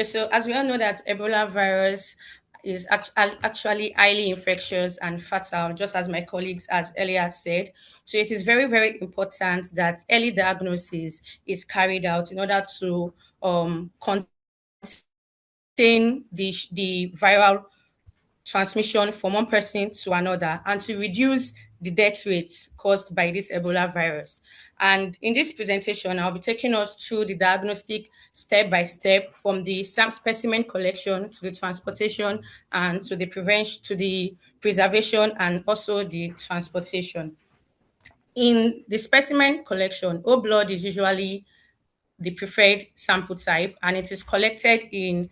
So, as we all know, that Ebola virus is actually highly infectious and fatal, just as my colleagues as earlier said. So, it is very, very important that early diagnosis is carried out in order to contain the viral transmission from one person to another and to reduce the death rates caused by this Ebola virus. And in this presentation, I'll be taking us through the diagnostic step by step from the specimen collection to the transportation and to the prevention, to the preservation, and also the transportation. In the specimen collection, whole blood is usually the preferred sample type, and it is collected in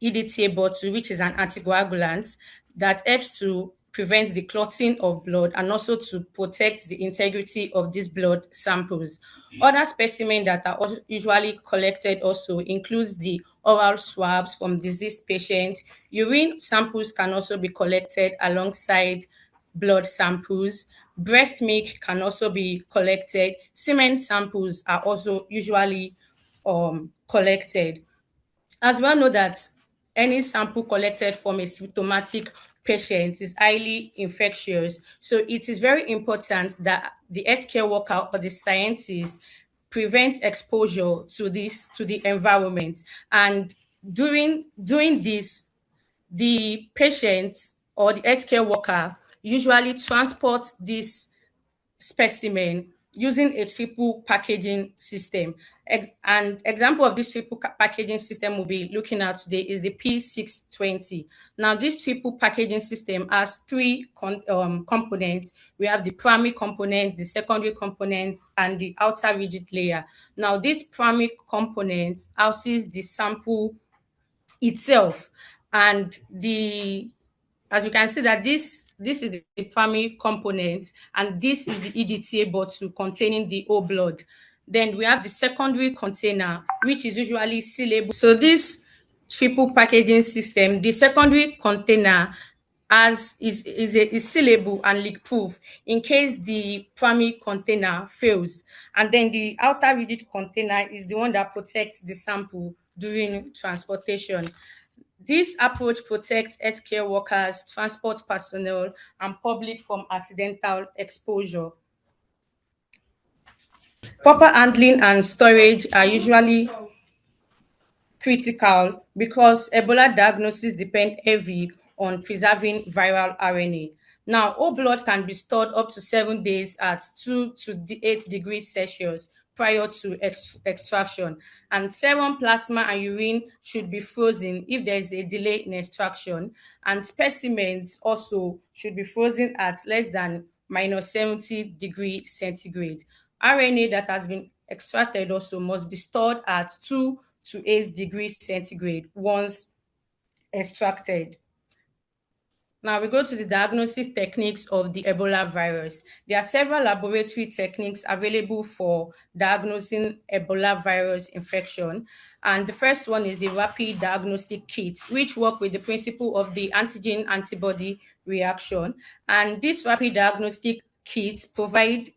EDTA bottle, which is an anticoagulant that helps to prevent the clotting of blood and also to protect the integrity of these blood samples. Other specimens that are usually collected also includes the oral swabs from deceased patients. Urine samples can also be collected alongside blood samples. Breast milk can also be collected. Semen samples are also usually collected. As we all know that any sample collected from a symptomatic patient is highly infectious. So it is very important that the healthcare worker or the scientist prevents exposure to the environment. And during doing this, the patient or the healthcare worker usually transports this specimen using a triple packaging system. And example of this triple packaging system we'll be looking at today is the P620. Now, this triple packaging system has three components. We have the primary component, the secondary component, and the outer rigid layer. Now, this primary component houses the sample itself, and the as you can see that this is the primary component, and this is the EDTA bottle containing the whole blood. Then we have the secondary container, which is usually sealable. So this triple packaging system, the secondary container is sealable and leak proof in case the primary container fails, and then the outer rigid container is the one that protects the sample during transportation. This approach protects healthcare workers, transport personnel, and public from accidental exposure. Proper handling and storage are usually critical because Ebola diagnosis depend heavy on preserving viral RNA. Now, whole blood can be stored up to 7 days at 2 to 8 degrees Celsius prior to extraction, and serum, plasma, and urine should be frozen if there is a delay in extraction, and specimens also should be frozen at less than minus 70 degrees centigrade. RNA that has been extracted also must be stored at 2 to 8 degrees centigrade once extracted. Now we go to the diagnosis techniques of the Ebola virus. There are several laboratory techniques available for diagnosing Ebola virus infection. And the first one is the rapid diagnostic kit, which work with the principle of the antigen antibody reaction. And this rapid diagnostic kits provide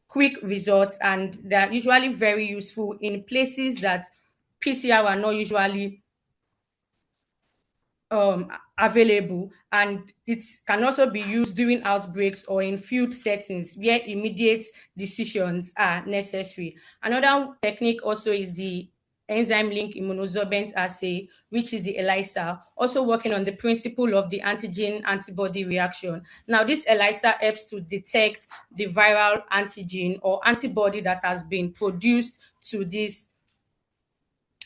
quick results, and they're usually very useful in places that PCR are not usually available, and it can also be used during outbreaks or in field settings where immediate decisions are necessary. Another technique also is the enzyme link immunosorbent assay, which is the ELISA, also working on the principle of the antigen antibody reaction. Now, this ELISA helps to detect the viral antigen or antibody that has been produced to this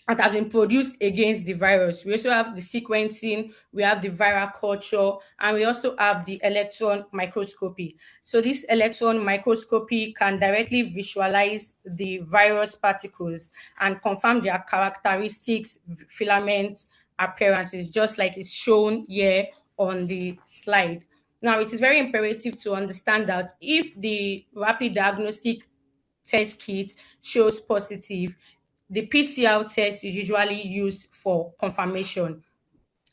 that have been produced against the virus. We also have the sequencing, we have the viral culture, and we also have the electron microscopy. So this electron microscopy can directly visualize the virus particles and confirm their characteristics, filaments, appearances, just like it's shown here on the slide. Now, it is very imperative to understand that if the rapid diagnostic test kit shows positive, the PCR test is usually used for confirmation.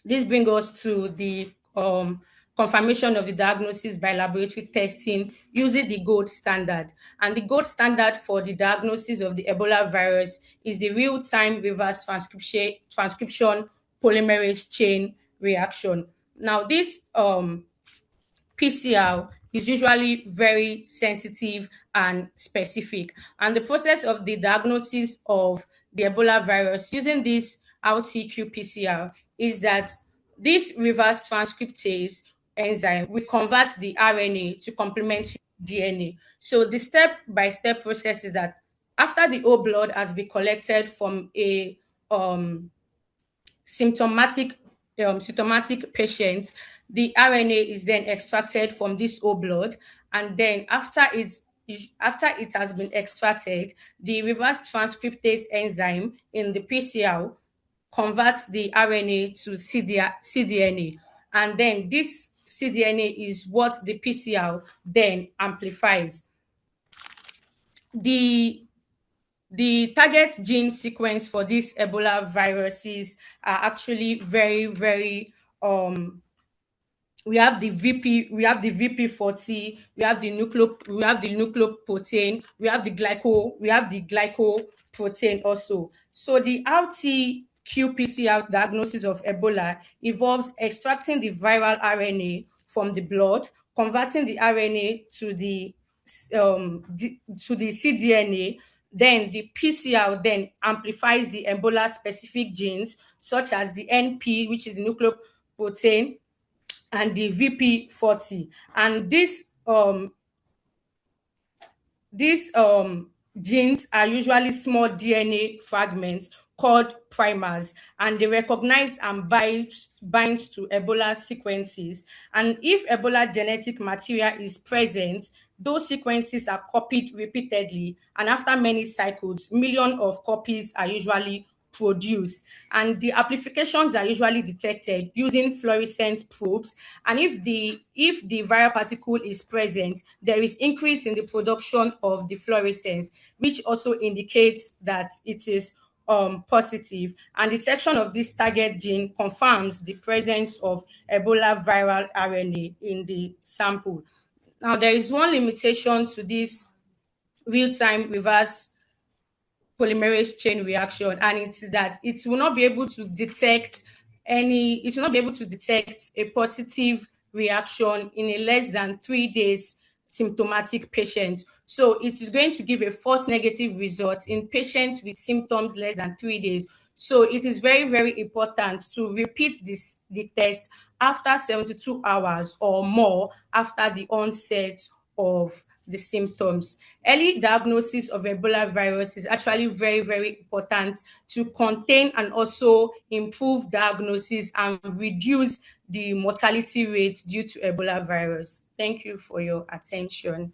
This brings us to the confirmation of the diagnosis by laboratory testing using the gold standard. And the gold standard for the diagnosis of the Ebola virus is the real-time reverse transcription polymerase chain reaction. Now, this PCR is usually very sensitive and specific. And the process of the diagnosis of the Ebola virus using this RT-qPCR is that this reverse transcriptase enzyme will convert the RNA to complementary DNA. So the step-by-step process is that after the whole blood has been collected from a um, symptomatic symptomatic patients, the RNA is then extracted from this whole blood, and then after it has been extracted, the reverse transcriptase enzyme in the PCR converts the RNA to cDNA, and then this cDNA is what the PCR then amplifies. The the target gene sequence for these Ebola viruses are actually very, very we have the VP40, we have the nucleoprotein, we have the glycoprotein also. So the RT-qPCR diagnosis of Ebola involves extracting the viral RNA from the blood, converting the RNA to the cDNA. Then the PCR then amplifies the Ebola specific genes such as the NP, which is the nucleoprotein, and the VP40. And these genes are usually small DNA fragments called primers, and they recognize and binds to Ebola sequences. And if Ebola genetic material is present, those sequences are copied repeatedly, and after many cycles, millions of copies are usually produced, and the amplifications are usually detected using fluorescent probes. And if the viral particle is present, there is increase in the production of the fluorescence, which also indicates that it is positive. And detection of this target gene confirms the presence of Ebola viral RNA in the sample. Now, there is one limitation to this real-time reverse polymerase chain reaction, and it is that it will not be able to detect a positive reaction in a less than 3 days symptomatic patient. So it is going to give a false negative result in patients with symptoms less than 3 days. So it is very, very important to repeat the test after 72 hours or more after the onset of the symptoms. Early diagnosis of Ebola virus is actually very, very important to contain and also improve diagnosis and reduce the mortality rate due to Ebola virus. Thank you for your attention.